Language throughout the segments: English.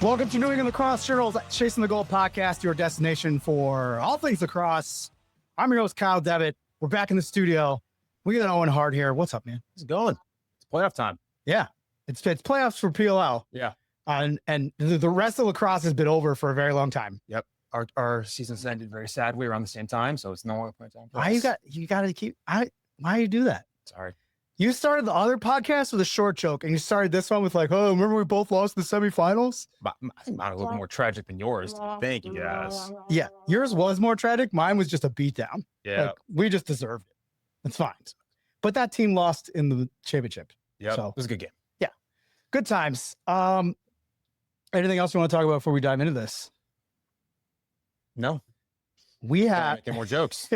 Welcome to New England Lacrosse Journal's Chasing the Goal podcast, your destination for all things lacrosse. I'm your host, Kyle Devitte. We're back in the studio. We got Owen Hart here. What's up, man? How's it going? It's playoff time. Yeah, it's playoffs for PLL. Yeah. And the rest of lacrosse has been over for a very long time. Yep. Our season's ended very sadly around the same time, so it's no longer point time. Why you got to keep? Why do you do that? Sorry. You started the other podcast with a short joke, and you started this one with like, "Oh, remember we both lost in the semifinals?" I think mine was a little more tragic than yours. Thank you guys. Yeah, yours was more tragic. Mine was just a beatdown. Yeah. Like, we just deserved it. It's fine. But that team lost in the championship. Yeah. So It was a good game. yeah, good times. Anything else you want to talk about before we dive into this? No. We have Get more jokes.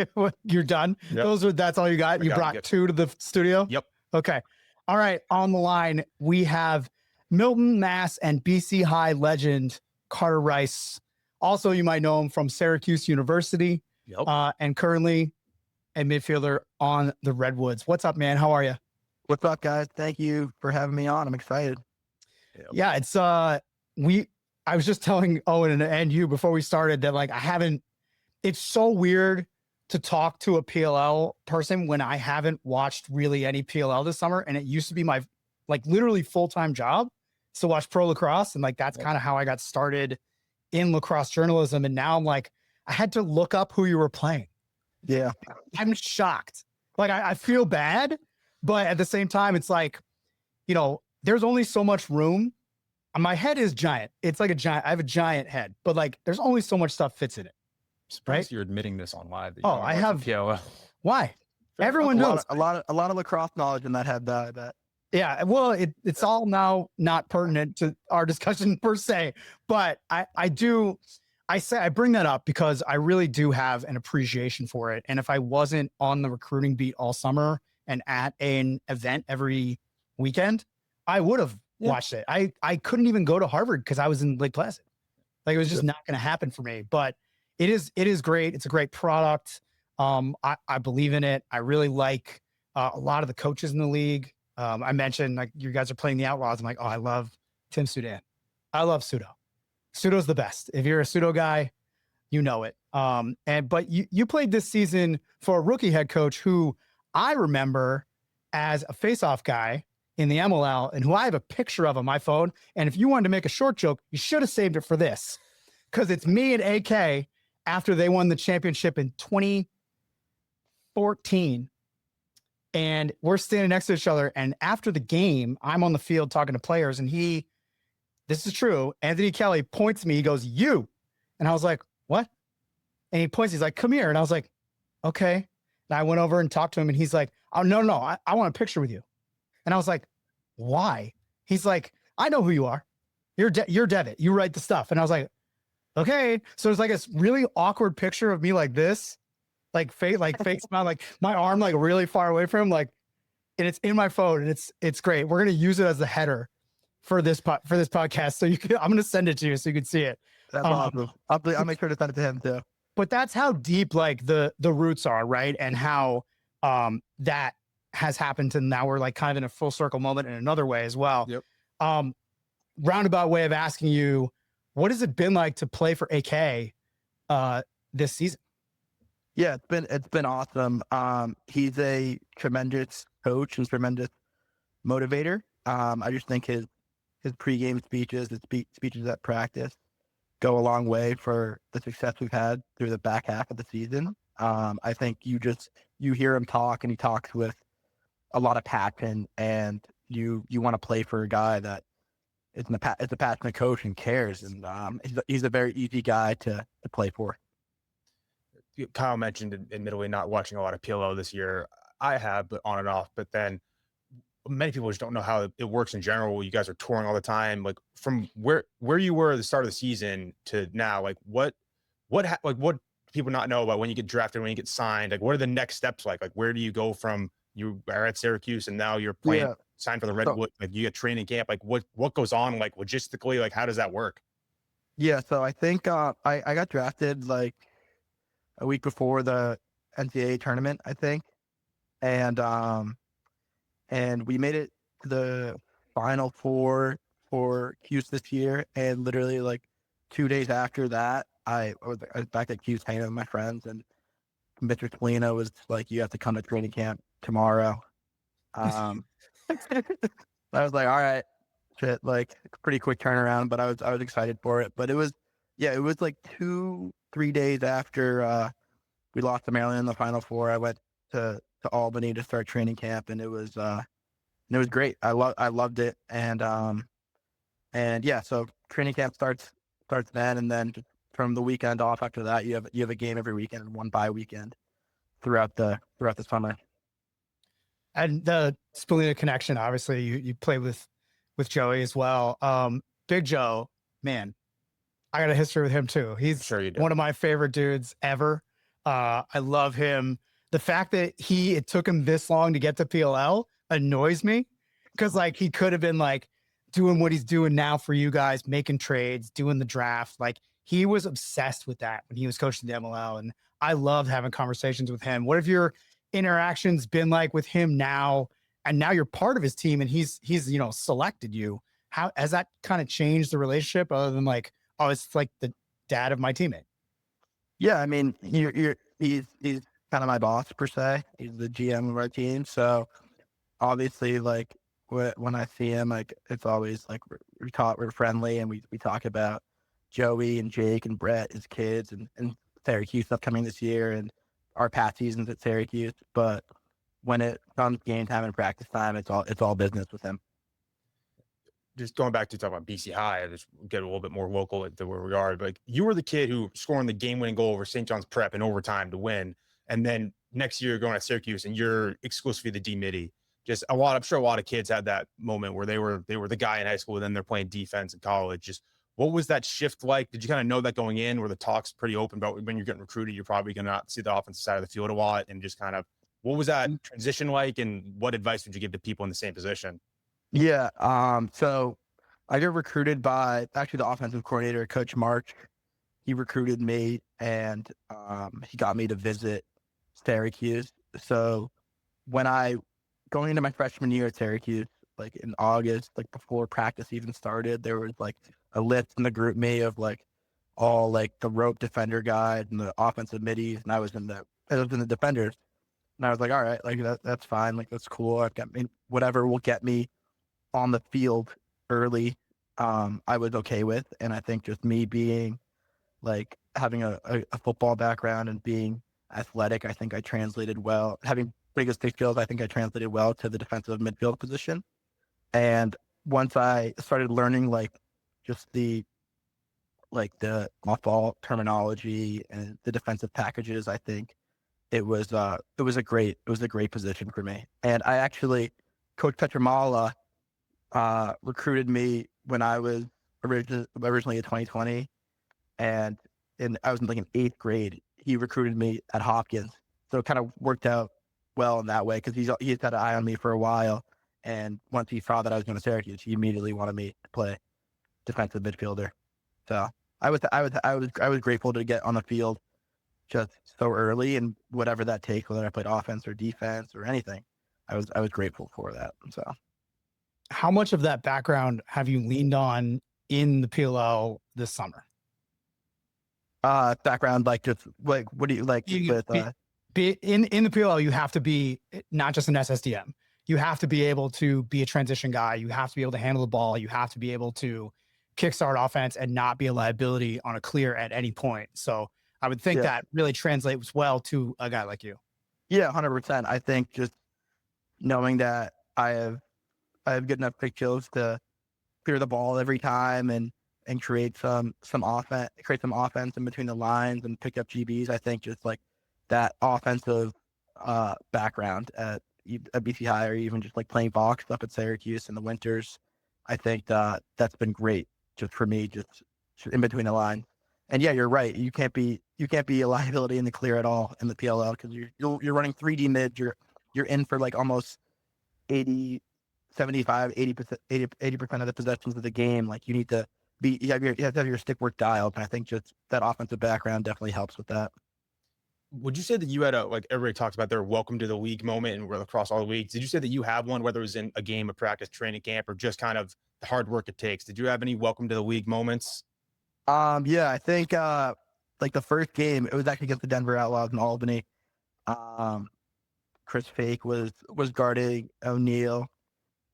You're done. Yep. That's all you got. You brought two to the studio. Yep. Okay. All right. On the line, we have Milton, Mass, and BC High legend Carter Rice. Also, you might know him from Syracuse University. Yep. And currently a midfielder on the Redwoods. What's up, man? How are you? What's up, guys? Thank you for having me on. I'm excited. Yep. Yeah, it's I was just telling Owen and you before we started that like it's so weird to talk to a PLL person when I haven't watched really any PLL this summer. And it used to be my like literally full-time job to watch pro lacrosse. And like, that's kind of how I got started in lacrosse journalism. And now I'm like, I had to look up who you were playing. Yeah. I'm shocked. Like I feel bad, but at the same time, it's like, you know, there's only so much room. My head is giant. It's like I have a giant head, but like, there's only so much stuff fits in it. Surprised you're admitting this on live. Oh, I have. PLL. Why? Everyone knows. A lot of lacrosse knowledge in that head, I bet. Yeah, well, it's all now not pertinent to our discussion per se, but I bring that up because I really do have an appreciation for it. And if I wasn't on the recruiting beat all summer and at an event every weekend, I would have watched it. I couldn't even go to Harvard because I was in Lake Placid. Like it was just not going to happen for me. But it is great. It's a great product. I believe in it. I really like a lot of the coaches in the league. I mentioned like you guys are playing the Outlaws. I'm like, oh, I love Tim Sudan. I love Pseudo. Pseudo's the best. If you're a Pseudo guy, you know it. But you played this season for a rookie head coach who I remember as a face-off guy in the MLL and who I have a picture of on my phone. And if you wanted to make a short joke, you should have saved it for this because it's me and AK after they won the championship in 2014. And we're standing next to each other. And after the game, I'm on the field talking to players and this is true. Anthony Kelly points to me. He goes, "You." And I was like, "What?" And he points, he's like, "Come here." And I was like, "Okay." And I went over and talked to him and he's like, "Oh, no, I want a picture with you." And I was like, "Why?" He's like, "I know who you are. You're Devitte. You write the stuff." And I was like, "Okay." So it's like this really awkward picture of me like this, like face smile, like my arm like really far away from him, like, and it's in my phone and it's great. We're gonna use it as the header for this podcast. So I'm gonna send it to you so you can see it. That's awesome. I'll make sure to send it to him too. But that's how deep like the roots are, right? And how that has happened, and now we're like kind of in a full circle moment in another way as well. Yep. Roundabout way of asking you, what has it been like to play for AK this season? Yeah, it's been awesome. He's a tremendous coach and tremendous motivator. I just think his pregame speeches, his speeches at practice go a long way for the success we've had through the back half of the season. I think you hear him talk and he talks with a lot of passion, and you want to play for a guy that is a passionate coach and cares. And he's a very easy guy to play for. Kyle mentioned admittedly not watching a lot of PLO this year. I have, but on and off. But then many people just don't know how it works in general. You guys are touring all the time. Like from where you were at the start of the season to now, like what people not know about when you get drafted, when you get signed, like what are the next steps like? Like where do you go from you are at Syracuse and now you're playing signed for the Redwoods, like you get training camp, like what goes on, like logistically, like how does that work? Yeah, so I think I got drafted like a week before the NCAA tournament, I think, and we made it to the Final Four for Cuse this year, and literally like 2 days after that, I was back at Cuse hanging with my friends, and Mr. Polino was like, "You have to come to training camp tomorrow." I was like, "All right, shit." Like pretty quick turnaround, but I was excited for it. But it was like 2-3 days after we lost to Maryland in the Final Four. I went to Albany to start training camp, and it was great. I loved it, and yeah, so training camp starts then, and then from the weekend off after that, you have a game every weekend and one bye weekend throughout the summer. And the Spalina connection, obviously, you played with Joey as well. Big Joe, man, I got a history with him too. He's Sure you do. one of my favorite dudes ever. I love him. The fact that it took him this long to get to PLL annoys me, because like he could have been like doing what he's doing now for you guys, making trades, doing the draft. Like he was obsessed with that when he was coaching the MLL, and I loved having conversations with him. What have your interactions been like with him now? And now you're part of his team, and he's selected you. How has that kind of changed the relationship, other than like, oh, it's like the dad of my teammate? Yeah, I mean, he's kind of my boss per se. He's the GM of our team, so obviously, like when I see him, like it's always like we're friendly, and we talk about Joey and Jake and Brett, his kids, and Syracuse upcoming this year, and our past seasons at Syracuse. But when it comes game time and practice time, it's all business with him. Just going back to talk about BC High, I just get a little bit more local to where we are. But like, you were the kid who scoring the game-winning goal over St. John's Prep in overtime to win, and then next year going to Syracuse and you're exclusively the D midi. Just I'm sure a lot of kids had that moment where they were the guy in high school, and then they're playing defense in college. Just what was that shift like? Did you kind of know that going in? Were the talks pretty open about when you're getting recruited, you're probably going to not see the offensive side of the field a lot, and just kind of what was that transition like, and what advice would you give to people in the same position? Yeah. So I got recruited by actually the offensive coordinator, Coach March. He recruited me, and he got me to visit Syracuse. So when going into my freshman year at Syracuse, like in August, like before practice even started, there was like a list in the group me of like all like the rope defender guys and the offensive middies, and I was in the defenders. And I was like, all right, like that's fine, like that's cool. I've got whatever will get me on the field early. I was okay with, and I think just me being like having a football background and being athletic, I think I translated well. Having biggest stick skills, I think I translated well to the defensive midfield position. And once I started learning like just the off-ball terminology and the defensive packages, I think it was a great position for me. And I actually, Coach Petramala recruited me when I was originally in 2020, and I was in like an 8th grade. He recruited me at Hopkins, so it kind of worked out well in that way, because he's had an eye on me for a while, and once he saw that I was going to Syracuse, he immediately wanted me to play defensive midfielder. So I was grateful to get on the field just so early, and whatever that takes, whether I played offense or defense or anything, I was grateful for that. So How much of that background have you leaned on in the PLL this summer? Background, like just like what do you like with in the PLL? You have to be not just an SSDM. You have to be able to be a transition guy. You have to be able to handle the ball. You have to be able to kickstart offense and not be a liability on a clear at any point. So I would think that really translates well to a guy like you. Yeah, 100%. I think just knowing that I have good enough quick skills to clear the ball every time and create some offense in between the lines and pick up GBs. I think just like that offensive background at BC High, or even just like playing box up at Syracuse in the winters, I think that's been great just for me, just in between the lines. And yeah, you're right. You can't be a liability in the clear at all in the PLL, because you're running 3D mid. You're in for like almost 80%, 75%, 80% of the possessions of the game. Like you have to have your stick work dialed. And I think just that offensive background definitely helps with that. would you say that you had like everybody talks about their welcome to the league moment and we're across all the leagues? Did you say that you have one, whether it was in a game, a practice, training camp, or just kind of the hard work it takes? Did you have any welcome to the league moments? Yeah, I think like the first game, it was actually against the Denver Outlaws in Albany. Chris Fake was guarding O'Neal,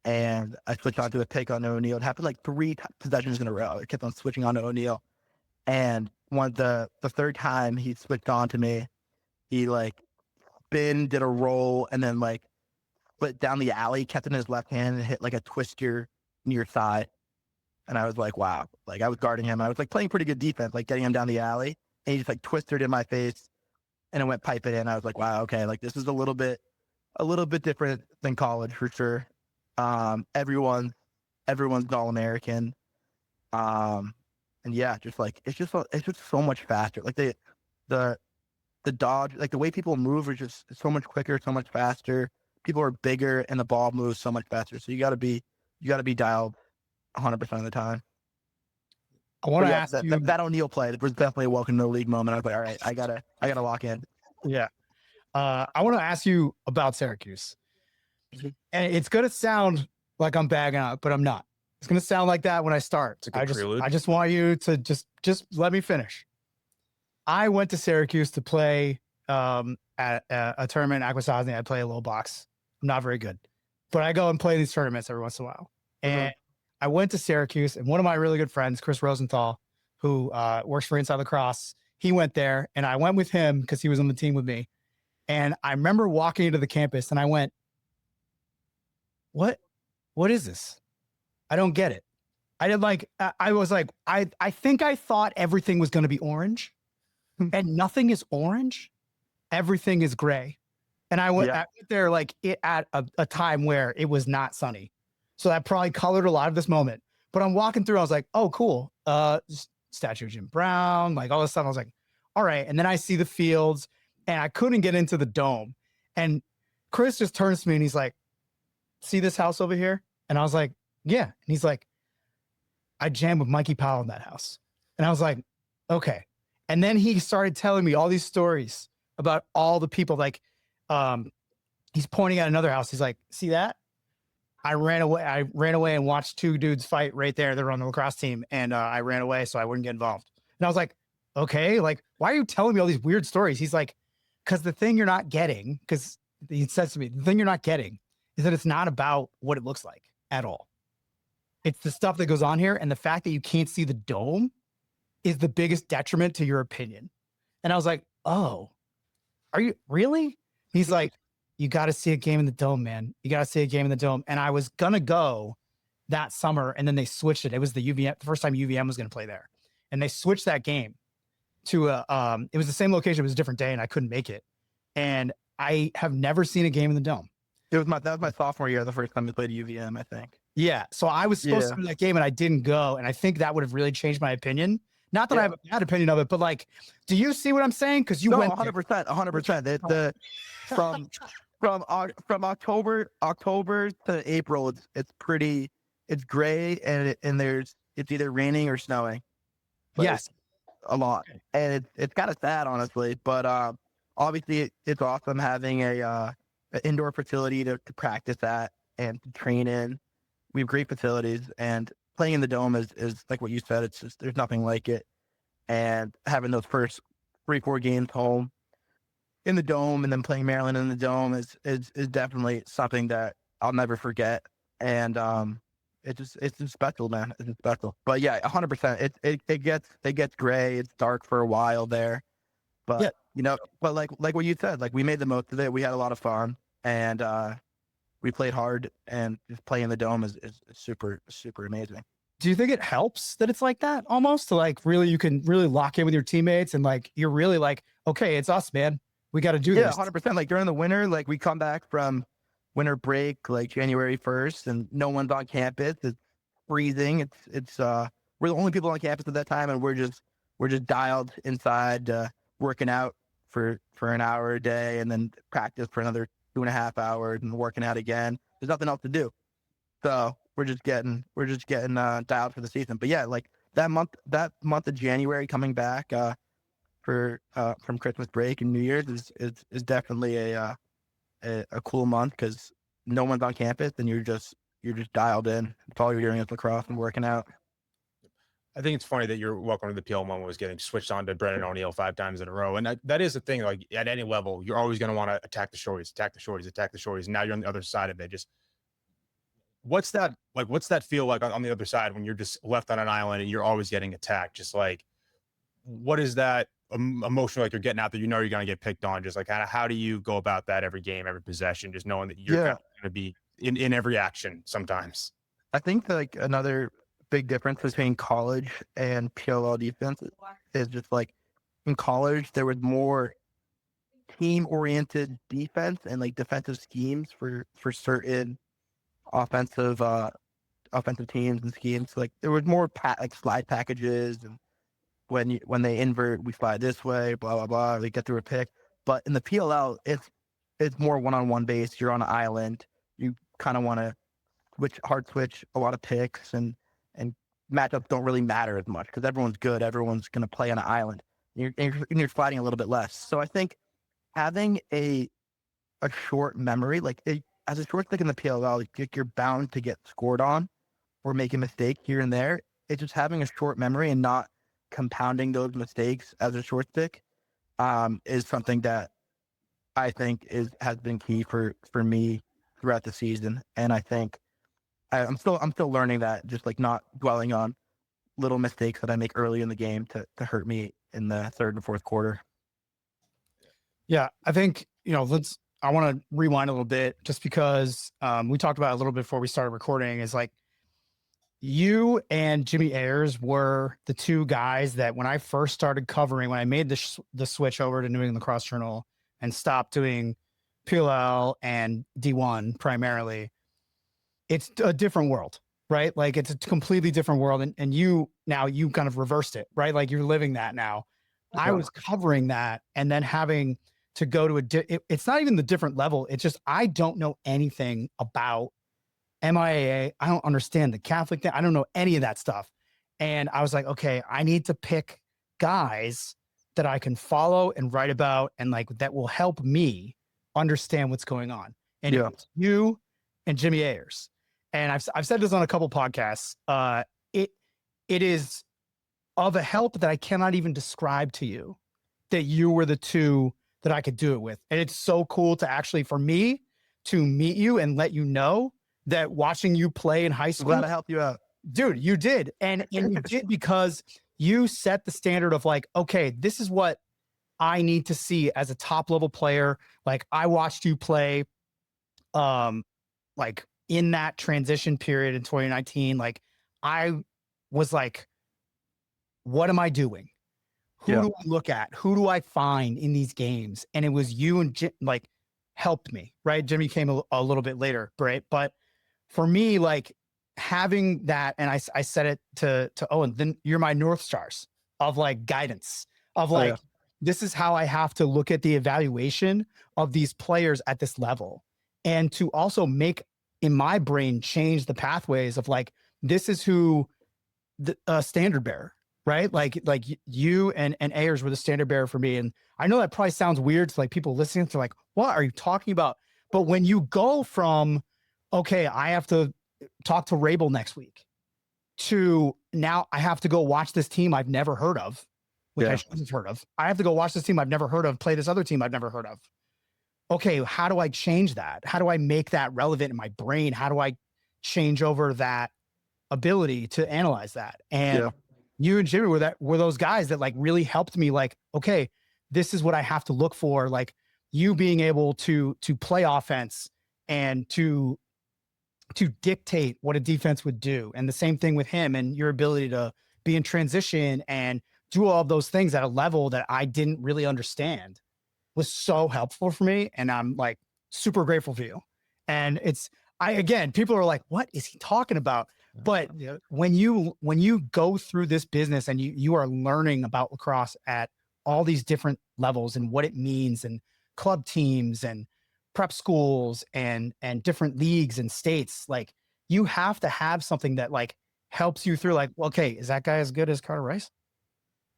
and I switched onto a pick on O'Neal. It happened like 3 possessions in a row. I kept on switching on to O'Neal, and the third time he switched on to me, he like did a roll, and then like split down the alley, kept it in his left hand, and hit like a twister near thigh. And I was like, wow. Like, I was guarding him. I was like playing pretty good defense, like getting him down the alley. And he just like twisted in my face, and it went piping in. I was like, wow, okay, like this is a little bit different than college for sure. Everyone's All-American. And yeah, just like it's just so much faster. Like the dodge, like the way people move is just so much quicker, so much faster. People are bigger, and the ball moves so much faster. So you got to be dialed 100% of the time. I want to ask you that O'Neal play was definitely a welcome to the league moment. I was like, all right, I gotta lock in. Yeah. I want to ask you about Syracuse. Mhm. And it's going to sound like I'm bagging out, but I'm not. It's going to sound like that when I start. It's a good prelude. I just want you to just let me finish. I went to Syracuse to play at a tournament in Akwesasne. I play a little box. I'm not very good, but I go and play these tournaments every once in a while. And I went to Syracuse, and one of my really good friends, Chris Rosenthal, who works for Inside Lacrosse, he went there, and I went with him because he was on the team with me. And I remember walking into the campus, and I went, what is this? I don't get it. I was like, I think I thought everything was going to be orange, and nothing is orange. Everything is gray. And I went there like at a time where it was not sunny. So that probably colored a lot of this moment. But I'm walking through, I was like, oh, cool. Statue of Jim Brown, like all this stuff. I was like, all right. And then I see the fields, and I couldn't get into the dome. And Chris just turns to me and he's like, see this house over here? And I was like, yeah. And he's like, I jammed with Mikey Powell in that house. And I was like, okay. And then he started telling me all these stories about all the people. Like, he's pointing at another house. He's like, see that? I ran away and watched 2 dudes fight right there. They were on the lacrosse team, and I ran away so I wouldn't get involved. And I was like, okay, like, why are you telling me all these weird stories? He's like, because the thing you're not getting, because he says to me, the thing you're not getting is that it's not about what it looks like at all. It's the stuff that goes on here, and the fact that you can't see the dome is the biggest detriment to your opinion. And I was like, oh, are you really? He's like, you got to see a game in the dome, man. You got to see a game in the dome. And I was going to go that summer, and then they switched it. It was the first time UVM was going to play there. And they switched that game to it was the same location. It was a different day, and I couldn't make it. And I have never seen a game in the dome. That was my sophomore year, the first time we played UVM, I think. Yeah. So I was supposed to go to that game, and I didn't go. And I think that would have really changed my opinion. Not that I have a bad opinion of it, but like, do you see what I'm saying? Because you went 100%. From October to April, it's gray, and it's either raining or snowing. Yes, a lot, and it's kind of sad, honestly. But obviously, it's awesome having an indoor facility to practice at and to train in. We have great facilities, and playing in the dome is like what you said. It's just there's nothing like it, and having those first 3-4 games home in the dome, and then playing Maryland in the dome is definitely something that I'll never forget. And it's just special, man. It's just special. But yeah, 100%. It gets gray. It's dark for a while there, but but like what you said, like we made the most of it. We had a lot of fun, and we played hard. And just playing in the dome is super, super amazing. Do you think it helps that it's like that almost to like really you can really lock in with your teammates, and like you're really like, okay, it's us, man. We got to do this. Yeah, 100%. Like during the winter, like we come back from winter break, like January 1st, and no one's on campus. It's freezing. It's we're the only people on campus at that time, and we're just dialed inside, working out for an hour a day, and then practice for another 2.5 hours, and working out again. There's nothing else to do, so we're just getting dialed for the season. But yeah, like that month of January coming back. for from Christmas break and New Year's is definitely a cool month because no one's on campus and you're just dialed in. It's all you're doing is lacrosse and working out. I think it's funny that your welcome to the PL moment was getting switched on to Brennan O'Neill 5 times in a row. And that is the thing, like at any level, you're always going to want to attack the shorties. And now you're on the other side of it. Just what's that feel like on the other side when you're just left on an island and you're always getting attacked? Just like, what is that emotional, like you're getting out there, you're going to get picked on? Just like how do you go about that every game, every possession, just knowing that you're going to be in every action sometimes? I think like another big difference between college and PLL defense is just like in college, there was more team-oriented defense and like defensive schemes for certain offensive teams and schemes. Like there was more like slide packages, and when they invert, we slide this way, blah blah blah. They get through a pick. But in the PLL, it's more one-on-one based. You're on an island. You kind of want to hard switch a lot of picks, and matchups don't really matter as much because everyone's good. Everyone's going to play on an island. You're sliding a little bit less. So I think having a short memory, like as a short stick in the PLL, you're bound to get scored on or make a mistake here and there. It's just having a short memory and not compounding those mistakes as a short stick is something that I think has been key for me throughout the season. And I think I'm still learning that, just like not dwelling on little mistakes that I make early in the game to hurt me in the third and fourth quarter. Yeah, I think, I want to rewind a little bit just because we talked about it a little bit before we started recording, is like you and Jimmy Ayers were the two guys that when I first started covering, when I made the switch over to New England Lacrosse Journal and stopped doing PLL and D1 primarily, it's a different world, right? Like it's a completely different world. And you kind of reversed it, right? Like you're living that now. Yeah. I was covering that and then having to go to it's not even the different level. It's just, I don't know anything about MIAA. I don't understand the Catholic thing. I don't know any of that stuff. And I was like, okay, I need to pick guys that I can follow and write about and like that will help me understand what's going on. And it's you and Jimmy Ayers. And I've said this on a couple podcasts. It is of a help that I cannot even describe to you, that you were the two that I could do it with. And it's so cool to actually, for me, to meet you and let you know that watching you play in high school. Glad to help you out. Dude, you did. And you did because you set the standard of like, okay, this is what I need to see as a top level player. Like I watched you play like in that transition period in 2019. Like I was like, what am I doing? Who do I look at? Who do I find in these games? And it was you and Jim, like helped me, right? Jimmy came a little bit later, right? But for me, like having that, and I said it to Owen, then you're my North Stars of like guidance of like, this is how I have to look at the evaluation of these players at this level. And to also make in my brain change the pathways of like, this is who the standard bearer, right? Like you and Ayers were the standard bearer for me. And I know that probably sounds weird to like people listening to like, what are you talking about? But when you go from, okay, I have to talk to Rabel next week to now I have to go watch this team I've never heard of, which I shouldn't have heard of. I have to go watch this team I've never heard of, play this other team I've never heard of. Okay, how do I change that? How do I make that relevant in my brain? How do I change over that ability to analyze that? And you and Jimmy were those guys that like really helped me like, okay, this is what I have to look for. Like you being able to play offense and to dictate what a defense would do. And the same thing with him and your ability to be in transition and do all of those things at a level that I didn't really understand was so helpful for me. And I'm like super grateful for you. And again, people are like, what is he talking about? But when you go through this business and you are learning about lacrosse at all these different levels and what it means and club teams and prep schools and different leagues and states, like you have to have something that like helps you through like, okay, is that guy as good as Carter Rice?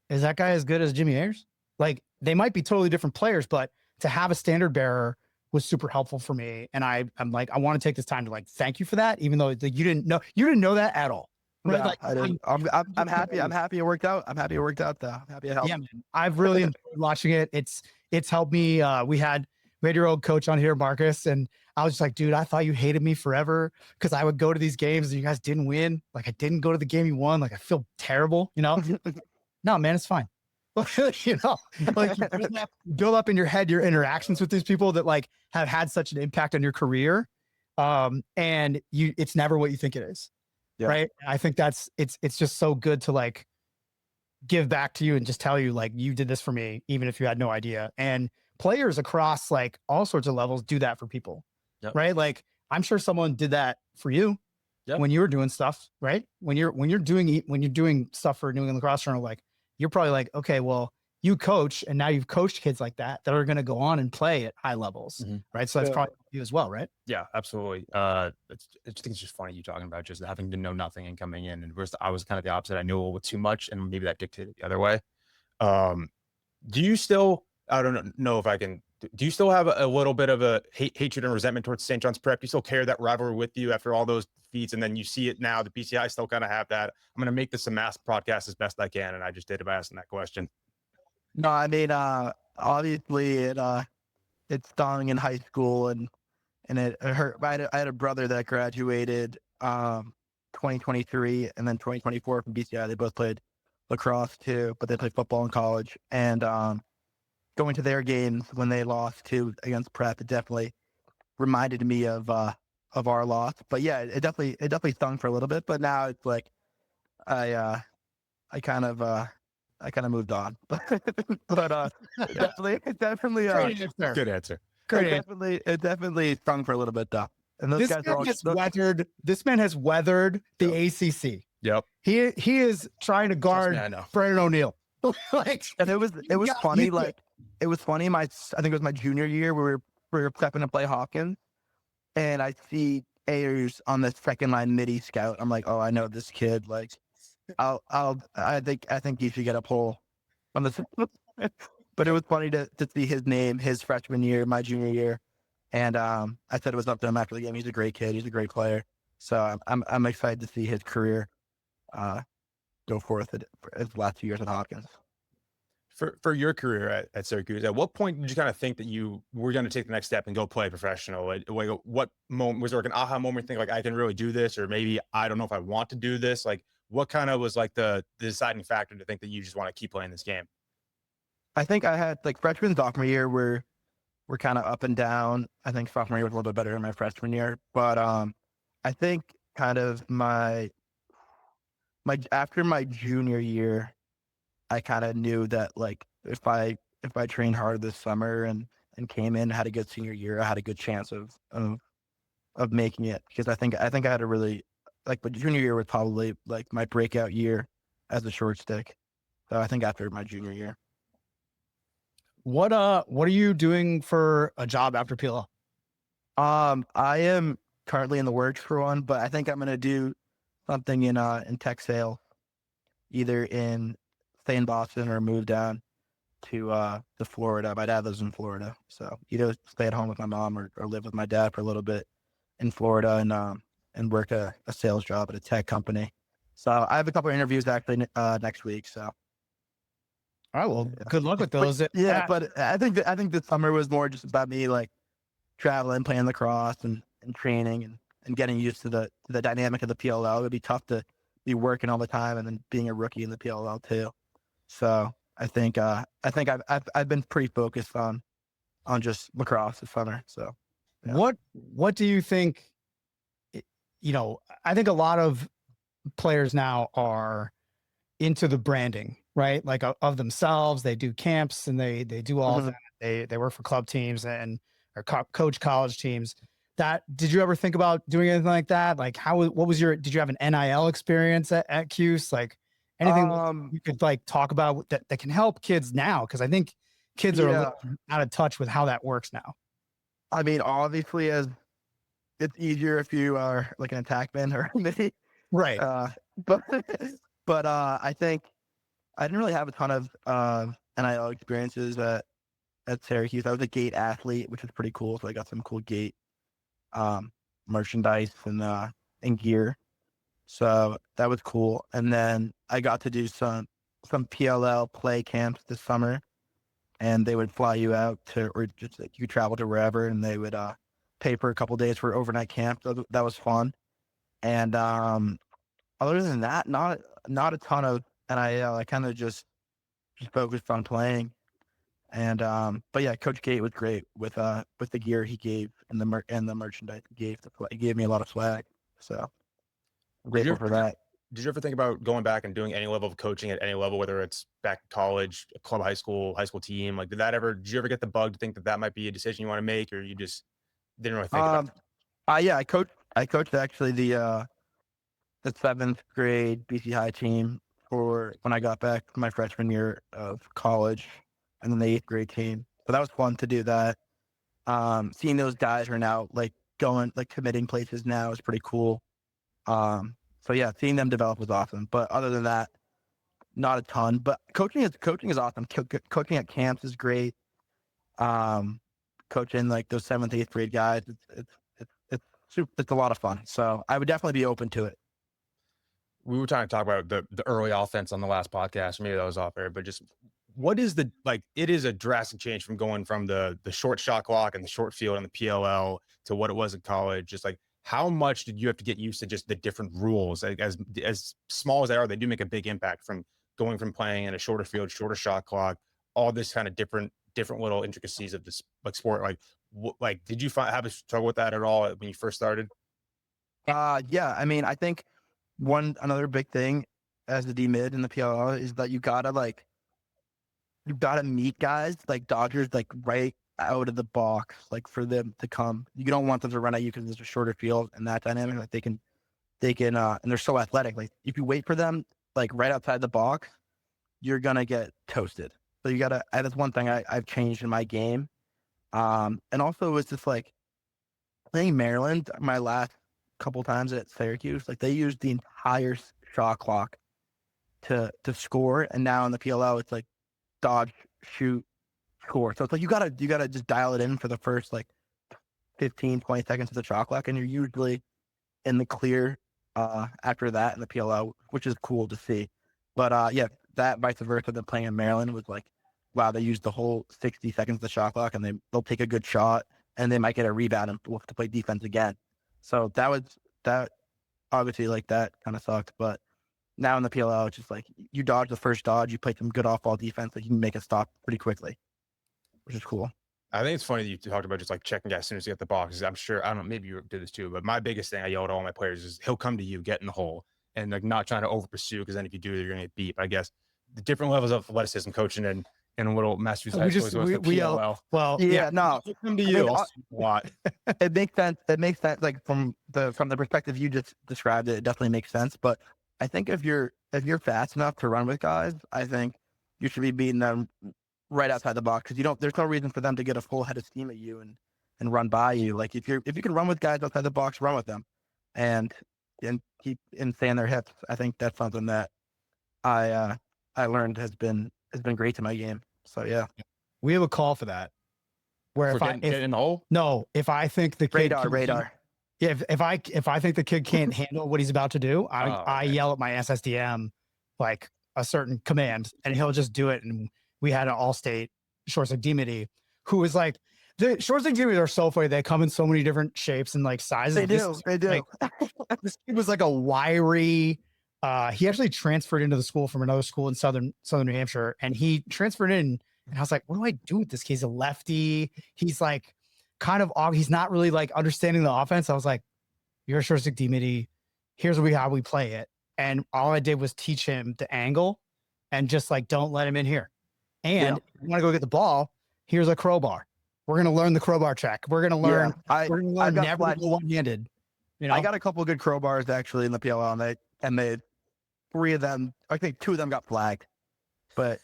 Is that guy as good as Jimmy Ayers? like they might be totally different players, but to have a standard bearer was super helpful for me. And I'm like, I want to take this time to like thank you for that, even though like, you didn't know that at all. Right? Yeah, Like I didn't. I'm happy. I'm happy it worked out. I'm happy it worked out though. I'm happy it helped. Yeah, man. I've really enjoyed watching it. It's helped me. We had your old coach on here, Marcus, and I was just like, dude, I thought you hated me forever because I would go to these games and you guys didn't win. Like I didn't go to the game you won. Like I feel terrible, you know? No, man, it's fine. You know, like you build up in your head your interactions with these people that like have had such an impact on your career. And it's never what you think it is. Yeah. Right. I think it's just so good to like give back to you and just tell you like you did this for me, even if you had no idea. And players across like all sorts of levels do that for people. Yep. Right. Like I'm sure someone did that for you when you were doing stuff, right? When you're doing stuff for New England Lacrosse Journal, like you're probably like, okay, well, you coach and now you've coached kids like that are going to go on and play at high levels. Right. So that's probably you as well, right? Yeah, absolutely. I just think it's just funny you talking about just having to know nothing and coming in. And I was kind of the opposite. I knew a little bit too much, and maybe that dictated the other way. Do you still? I don't know if I can. Do you still have a little bit of a hatred and resentment towards St. John's Prep? Do you still carry that rivalry with you after all those defeats? And then you see it now. The PCI still kind of have that. I'm going to make this a mass podcast as best I can, and I just did it by asking that question. No, I mean, obviously it stung in high school and it hurt. I had a brother that graduated 2023 and then 2024 from BCI. They both played lacrosse too, but they played football in college. And going to their games when they lost against Prep, it definitely reminded me of our loss. But yeah, it definitely stung for a little bit. But now it's like I kind of moved on. But definitely Good answer. It definitely stung for a little bit though. And those guys this man has weathered the ACC. Yep. He is trying to guard Brandon O'Neill. Like, and it was funny. Like it was funny. I think it was my junior year where we were prepping to play Hawkins, and I see Ayers on the second line midi scout. I'm like, oh, I know this kid. Like, I think you should get a poll on this. But it was funny to see his name, his freshman year, my junior year, and I said it was up to him after the game. He's a great kid. He's a great player. So I'm excited to see his career go forth at his last 2 years at Hopkins. For your career at Syracuse, at what point did you kind of think that you were going to take the next step and go play professional? Like, what moment was there like an aha moment? Think like I can really do this, or maybe I don't know if I want to do this. Like, what kind of was like the deciding factor to think that you just want to keep playing this game? I think I had like freshman, sophomore year we're kind of up and down. I think sophomore year was a little bit better than my freshman year, but I think kind of my after my junior year, I kind of knew that like if I trained hard this summer and came in, had a good senior year, I had a good chance of making it, because I think I had a really like, but junior year was probably like my breakout year as a short stick. So I think after my junior year. What are you doing for a job after PLL? I am currently in the works for one, but I think I'm gonna do something in tech sales, either stay in Boston or move down to Florida. My dad lives in Florida, so either stay at home with my mom or live with my dad for a little bit in Florida and work a sales job at a tech company. So I have a couple of interviews actually next week. So. All right, well, good luck with those. But I think this summer was more just about me like traveling, playing lacrosse, and training and getting used to the dynamic of the PLL. It would be tough to be working all the time and then being a rookie in the PLL too. So I think I've been pretty focused on just lacrosse this summer. So yeah. What do you think? You know, I think a lot of players now are into the branding, right? Like of themselves. They do camps and they do all of that. They work for club teams or coach college teams. Did you ever think about doing anything like that? Like did you have an NIL experience at Cuse? Like anything you could like talk about that can help kids now? Cause I think kids are a little out of touch with how that works now. I mean, obviously it's easier if you are like an attackman or me. Right. But I think I didn't really have a ton of NIL Experiences at Syracuse. I was a gate athlete, which is pretty cool. So I got some cool gate merchandise and gear. So that was cool. And then I got to do some PLL play camps this summer, and they would fly you out to, or just like you could travel to wherever, and they would pay for a couple days for overnight camp. So that was fun. And other than that, not a ton of NIL. I kind of just focused on playing. And but yeah, Coach Gate was great with the gear he gave and the merchandise he gave to play. He gave me a lot of swag. So I'm grateful for that. Did you ever think about going back and doing any level of coaching at any level, whether it's back college, club, high school team? Like, did you ever get the bug to think that might be a decision you want to make, or you just didn't really think about it? Yeah, I coached actually the 7th grade BC High team for when I got back my freshman year of college, and then the 8th grade team. So that was fun to do that. Seeing those guys are now committing places now is pretty cool. So yeah, seeing them develop was awesome. But other than that, not a ton. But coaching is awesome. Coaching at camps is great. Coaching like those 7th, 8th grade guys, it's a lot of fun. So I would definitely be open to it. We were trying to talk about the early offense on the last podcast. Maybe that was off air, but just what is it is a drastic change from going from the short shot clock and the short field and the PLL to what it was in college. Just like, how much did you have to get used to just the different rules? Like, as small as they are, they do make a big impact from going from playing in a shorter field, shorter shot clock, all this kind of different little intricacies of this sport. Like, did you have a struggle with that at all when you first started? Yeah. I mean, I think another big thing as the D mid in the PLL is that you gotta meet guys like Dodgers, like right out of the box, like for them to come. You don't want them to run at you because there's a shorter field and that dynamic. Like they can, and they're so athletic. Like if you wait for them, like right outside the box, you're gonna get toasted. So you gotta. That's one thing I've changed in my game. And also it's just like playing Maryland. My last couple times at Syracuse, like they used the entire shot clock to score, and now in the PLL, it's like dodge, shoot, score. So it's like you gotta just dial it in for the first like 15, 20 seconds of the shot clock, and you're usually in the clear after that in the PLL, which is cool to see. But yeah, that vice versa, than playing in Maryland was like, wow, they used the whole 60 seconds of the shot clock, and they'll take a good shot, and they might get a rebound and we'll have to play defense again. So that obviously, like, that kind of sucked. But now in the PLL, it's just like you dodge the first dodge, you play some good off-ball defense, like you can make a stop pretty quickly, which is cool. I think it's funny that you talked about just like checking guys as soon as you get the box. I'm sure, I don't know, maybe you did this too, but my biggest thing I yell at all my players is he'll come to you, get in the hole, and like not trying to over pursue, because then if you do, you're gonna get beat. But I guess the different levels of athleticism coaching in a little Massachusetts high school is the PLL. Well, yeah, no, he'll come to you a lot. It makes sense. It makes sense. Like from the perspective you just described, it definitely makes sense. But I think if you're fast enough to run with guys, I think you should be beating them right outside the box, because there's no reason for them to get a full head of steam at you and run by you. Like if you can run with guys outside the box, run with them, and keep stay on their hips. I think that's something that I learned has been great to my game. So yeah, we have a call for that. Where if get in the hole? No, if I think the kid radar. Yeah, if I think the kid can't handle what he's about to do, I yell at my SSDM like a certain command, and he'll just do it. And we had an all-state short stick D-midi who was like, the short stick D-midis are so funny. They come in so many different shapes and like sizes. They do. Like, this kid was like a wiry. He actually transferred into the school from another school in southern New Hampshire, and he transferred in. And I was like, what do I do with this kid? He's a lefty. He's like kind of off. He's not really like understanding the offense. I was like, you're a short stick D-midi. Here's how we play it. And all I did was teach him the angle and just like, don't let him in here. And if you want to go get the ball, here's a crowbar. We're going to learn the crowbar check. We're going to learn, we're going to learn never go one-handed. You know? I got a couple of good crowbars actually in the PLL, and they 3 of them, I think 2 of them got flagged. But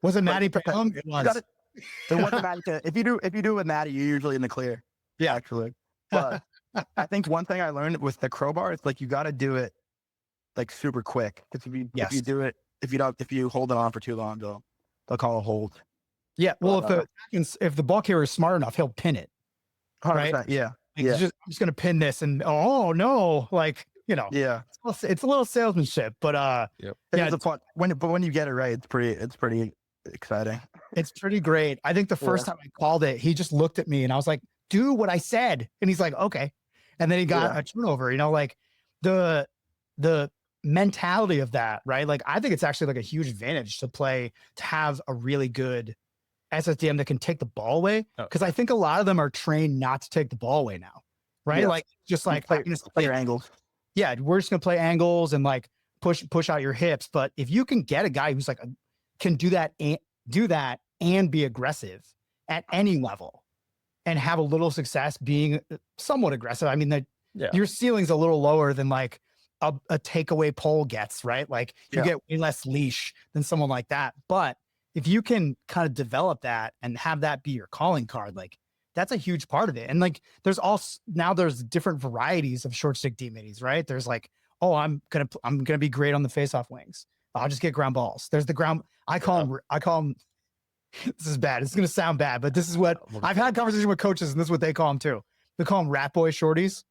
was it Maddie Pelham? It was. It wasn't Maddie. If you do it with Maddie, you're usually in the clear. Yeah, actually. But I think one thing I learned with the crowbar is like you got to do it like super quick, because if you do it, if you hold it on for too long, they'll call a hold. Yeah. Well, if the ball carrier is smart enough, he'll pin it. 100%. Right? Yeah. Like, Yeah. I'm just going to pin this and, oh, no. Like, Yeah. it's a little salesmanship, but Yep. Yeah, when you get it right, it's pretty exciting. it's pretty great. I think the first time I called it, he just looked at me and I was like, do what I said. And he's like, okay. And then he got a turnover, like the mentality of that, right? Like, I think it's actually like a huge advantage to have a really good SSDM that can take the ball away. Cause I think a lot of them are trained not to take the ball away now. Right. Yeah. Like, just like play your angles. Yeah. We're just going to play angles and like push out your hips. But if you can get a guy who's like, can do that and be aggressive at any level and have a little success being somewhat aggressive. I mean, your ceiling's a little lower than like a takeaway pole gets, right? Like you get way less leash than someone like that. But if you can kind of develop that and have that be your calling card, like that's a huge part of it. And like, there's different varieties of short stick D middies, right? There's like, oh, I'm going to be great on the face-off wings. I'll just get ground balls. There's the ground. I call them, this is bad. It's going to sound bad, but this is what I've had conversation with coaches and this is what they call them too. They call them rat boy shorties.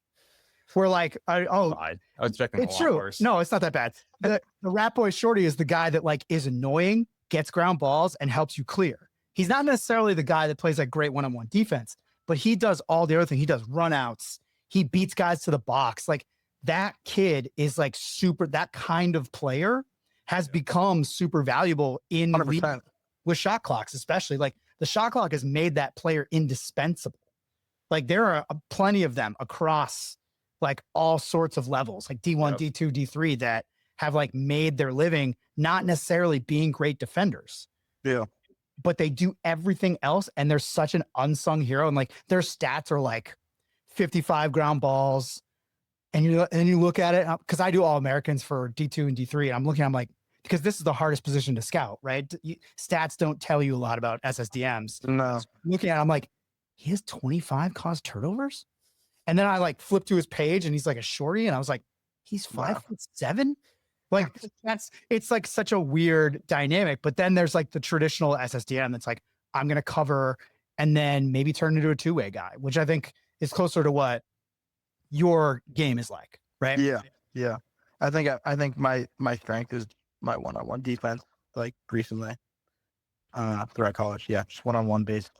We're like, I was expecting it's true. Worse. No, it's not that bad. The rat boy shorty is the guy that like is annoying, gets ground balls and helps you clear. He's not necessarily the guy that plays like great one-on-one defense, but he does all the other thing. He does runouts. He beats guys to the box. Like that kid is like that kind of player has become super valuable in league with shot clocks, especially like the shot clock has made that player indispensable. Like there are plenty of them across like all sorts of levels, like D1, D2, D3 that have like made their living, not necessarily being great defenders. Yeah. But they do everything else. And they're such an unsung hero. And like their stats are like 55 ground balls. And you look at it, because I do all Americans for D2 and D3. And I'm like, because this is the hardest position to scout, right? Stats don't tell you a lot about SSDMs. No. So looking at it, I'm like, he has 25 caused turnovers? And then I like flipped to his page and he's like a shorty. And I was like, he's 5'7"? Like it's like such a weird dynamic. But then there's like the traditional SSDM that's like, I'm going to cover and then maybe turn into a two-way guy, which I think is closer to what your game is like, right? Yeah. Yeah. I think my strength is my one-on-one defense, like recently, throughout college. Yeah. Just one-on-one based.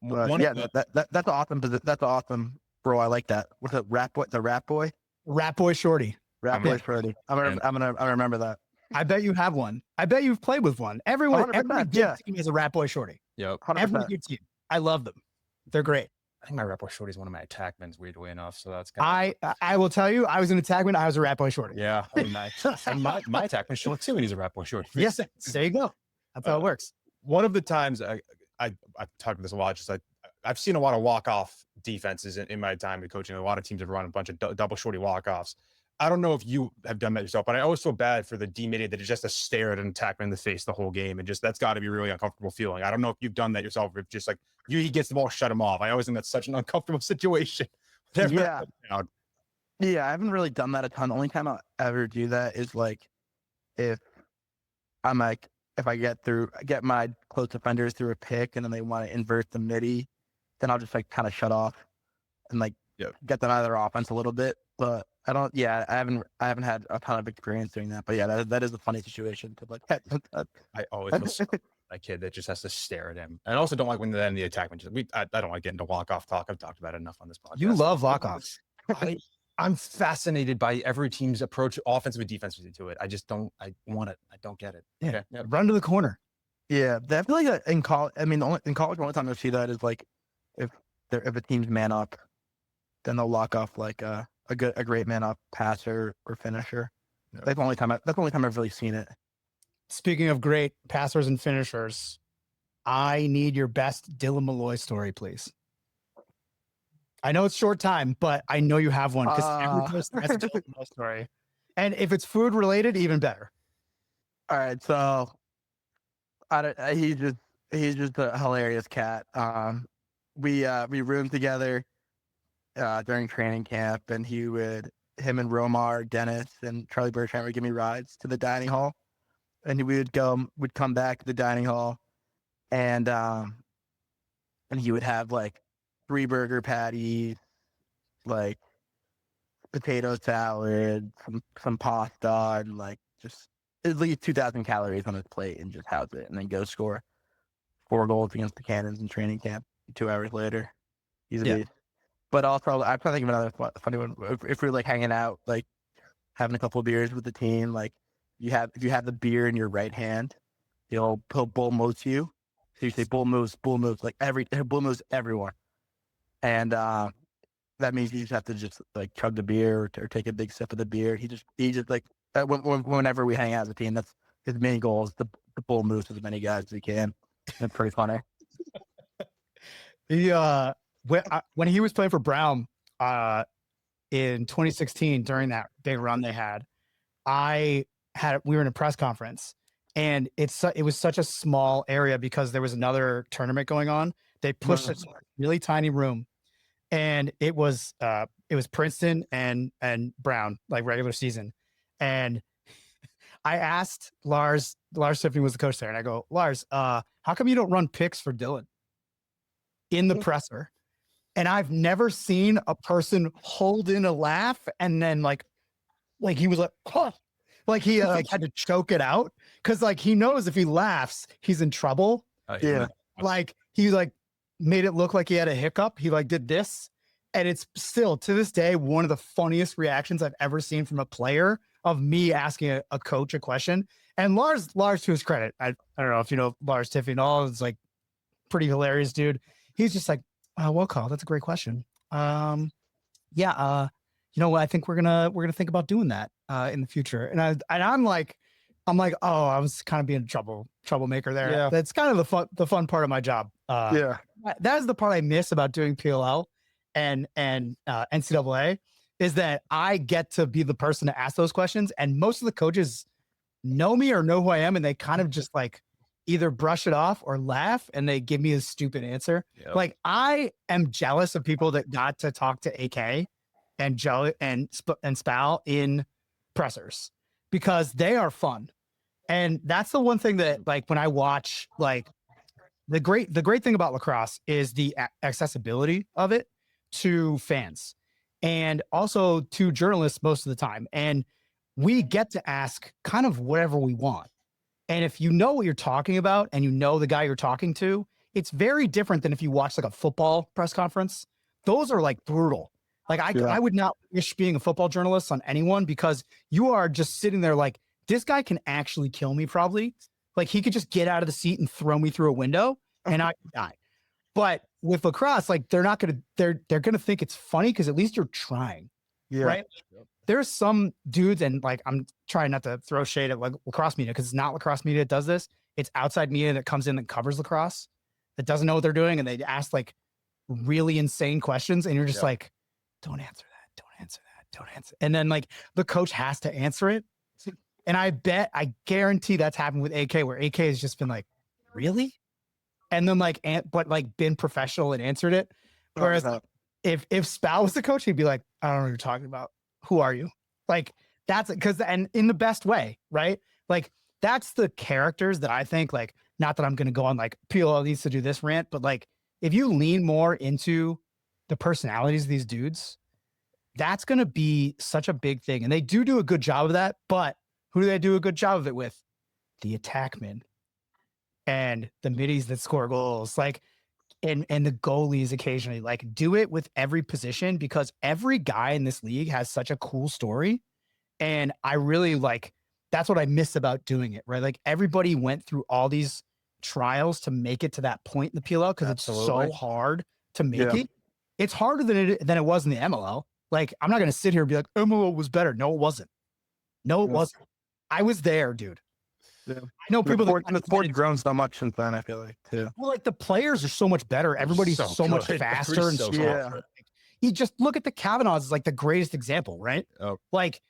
That's awesome. That's awesome, bro. I like that. What's the rat boy? The rat boy? Rat boy shorty. Rat boy shorty. I remember that. I bet you have one. I bet you've played with one. Every good team is a rat boy shorty. Yep. 100%. Every good team. I love them. They're great. I think my rat boy shorty is one of my attackments, weirdly enough. So that's I will tell you, I was an attackman. I was a rat boy shorty. Yeah. And my attackman short too, and he's a rat boy shorty. Yes. There you go. That's how it works. One of the times I've talked about this a lot, just I've seen a lot of walk-off defenses in my time of coaching. A lot of teams have run a bunch of double shorty walk-offs. I don't know if you have done that yourself, but I always feel bad for the D-midi that is just a stare at an attackman in the face the whole game. And just, that's got to be a really uncomfortable feeling. I don't know if you've done that yourself, or if just like he gets the ball, shut him off. I always think that's such an uncomfortable situation. Yeah. Yeah. I haven't really done that a ton. The only time I'll ever do that is like, if I get my close defenders through a pick and then they want to invert the midi, then I'll just like kind of shut off and like get them out of their offense a little bit. But I haven't had a ton of experience doing that. But yeah, that is a funny situation to like. I always feel a kid that just has to stare at him. And I also don't like when then the attackman I don't like getting into walk-off talk. I've talked about it enough on this podcast. You love walk-offs. I'm fascinated by every team's approach, offensive and defensively, to it. I just don't. I want it. I don't get it. Yeah. Okay. Yeah. Run to the corner. Yeah, I feel like in college. I mean, in college, the only time I see that is like if a team's man up, then they'll lock off like a great man up passer or finisher. No. That's the only time I've really seen it. Speaking of great passers and finishers, I need your best Dylan Malloy story, please. I know it's short time, but I know you have one because every person has a Dylan Malloy story. And if it's food related, even better. All right, so he's just a hilarious cat. We roomed together during training camp, and him and Romar, Dennis, and Charlie Bertrand would give me rides to the dining hall. and we'd come back to the dining hall, and he would have like 3 burger patties, like potato salad, some pasta, and like just at least 2,000 calories on his plate, and just house it, and then go score 4 goals against the Cannons in training camp 2 hours later. He's a beast. But also, I'm trying to think of another funny one. If we're like hanging out, like having a couple of beers with the team, like if you have the beer in your right hand, he'll bull moose you. So you say bull moose, like bull moose everyone, and that means you just have to just like chug the beer or take a big sip of the beer. He just like whenever we hang out as a team, that's his main goal is to bull moose as many guys as he can. It's pretty funny. When he was playing for Brown in 2016 during that big run they had, we were in a press conference, and it was such a small area because there was another tournament going on. They pushed a really tiny room, and it was Princeton and Brown, like regular season. And I asked Lars Tiffany was the coach there, and I go, Lars, how come you don't run picks for Dylan in the presser? And I've never seen a person hold in a laugh and then like he was like, huh. Like he like had to choke it out because like he knows if he laughs, he's in trouble. Yeah. Like he like made it look like he had a hiccup. He like did this, and it's still to this day one of the funniest reactions I've ever seen from a player of me asking a coach a question. And Lars, to his credit, I don't know if you know Lars Tiffany and all, is like pretty hilarious dude. He's just like, well, Carl, that's a great question. You know what? I think we're gonna think about doing that in the future. And I'm like, oh, I was kind of being a troublemaker there. Yeah. That's kind of the fun part of my job. That is the part I miss about doing PLL and NCAA is that I get to be the person to ask those questions, and most of the coaches know me or know who I am, and they kind of just like either brush it off or laugh, and they give me a stupid answer. Yep. Like I am jealous of people that got to talk to AK and Joe and Spal in pressers because they are fun. And that's the one thing that like when I watch, like the great thing about lacrosse is the accessibility of it to fans and also to journalists most of the time. And we get to ask kind of whatever we want. And if you know what you're talking about and you know the guy you're talking to, it's very different than if you watch like a football press conference. Those are like brutal. Like I would not wish being a football journalist on anyone because you are just sitting there like, this guy can actually kill me probably. Like he could just get out of the seat and throw me through a window and I could die. But with lacrosse, like they're going to think it's funny because at least you're trying. Yeah. Right. Yep. There's some dudes, and like I'm trying not to throw shade at like lacrosse media because it's not lacrosse media that does this. It's outside media that comes in and covers lacrosse that doesn't know what they're doing, and they ask like really insane questions, and you're just like, don't answer that, don't answer that, don't answer. And then like the coach has to answer it. And I guarantee that's happened with AK, where AK has just been like, really? And then like, but like been professional and answered it. Whereas if Spal was the coach, he'd be like, I don't know what you're talking about. Who are you? Like that's because, and in the best way, right? Like that's the characters that I think like, not that I'm going to go on like PLL needs to do this rant, but like if you lean more into the personalities of these dudes, that's going to be such a big thing. And they do a good job of that, but who do they do a good job of it with? The attackmen and the middies that score goals, like, and the goalies occasionally. Like, do it with every position because every guy in this league has such a cool story. And I really like, that's what I miss about doing it, right? Like everybody went through all these trials to make it to that point in the PLL because it's so hard to make it. It's harder than it was in the MLL. Like, I'm not going to sit here and be like, MLL was better. No, it wasn't. No, it wasn't. I was there, dude. Yeah. I know people the sport's grown so much since then, I feel like, too. Well, like the players are so much better. Everybody's so much faster and stronger. You just look at the Kavanaughs as like the greatest example, right? Oh. Like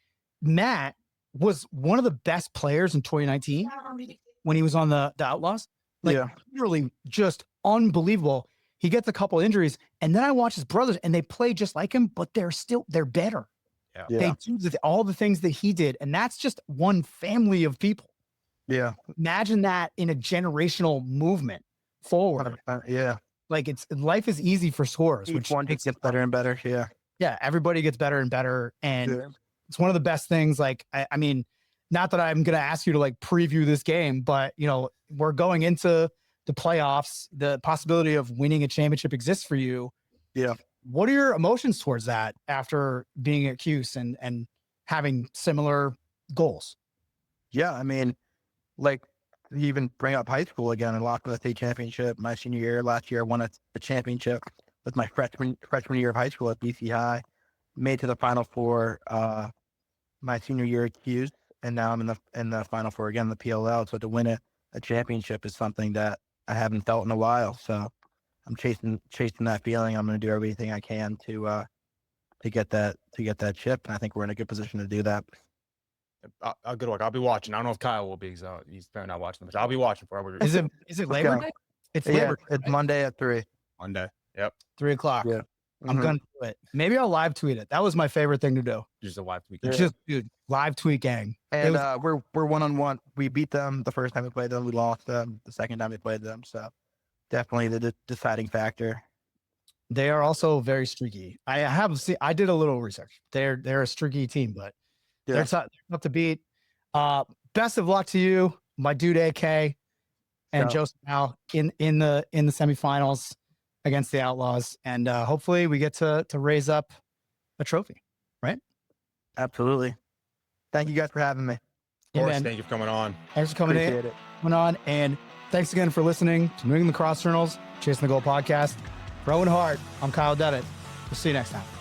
Matt was one of the best players in 2019 when he was on the Outlaws. Like literally just unbelievable. He gets a couple injuries, and then I watch his brothers, and they play just like him, but they're better. Yeah. They do all the things that he did, and that's just one family of people. Yeah. Imagine that in a generational movement forward. 100%. Yeah. Like life is easy for scorers, Each which one just gets better and better. Yeah. yeah, everybody gets better and better. And Yeah. it's one of the best things. Like, I mean, not that I'm going to ask you to like preview this game, but you know, we're going into the playoffs. The possibility of winning a championship exists for you. Yeah. What are your emotions towards that after being at Cuse and having similar goals? Yeah. I mean, like, you even bring up high school again. I lost the state championship my senior year. Last year, I won a championship with my freshman year of high school at BC High. Made to the Final Four my senior year at Cuse, and now I'm in the Final Four again, the PLL. So to win a championship is something that I haven't felt in a while. So I'm chasing that feeling. I'm going to do everything I can to get that chip, and I think we're in a good position to do that. Good luck. I'll be watching. I don't know if Kyle will be because he's apparently not watching, but I'll be watching for it. Is it Labor Day? It's Labor Day, It's right? Monday at 3. Monday. Yep. 3:00. Yeah. I'm going to do it. Maybe I'll live tweet it. That was my favorite thing to do. Just a live tweet. Yeah. Just, dude, live tweet gang. And we're 1-on-1. We beat them the first time we played them. We lost them the second time we played them. So definitely the deciding factor. They are also very streaky. I did a little research. They're a streaky team, but they're tough to beat. Best of luck to you, my dude AK and Joseph Al in the semifinals against the Outlaws, and hopefully we get to raise up a trophy, right? Absolutely. Thank you guys for having me. Of course, man. thank you for coming on. Thanks for coming Appreciate it. and thanks again for listening to New England Lacrosse Journal's Chasing the Goal podcast. For Owen Hart, I'm Kyle Devitte. We'll see you next time.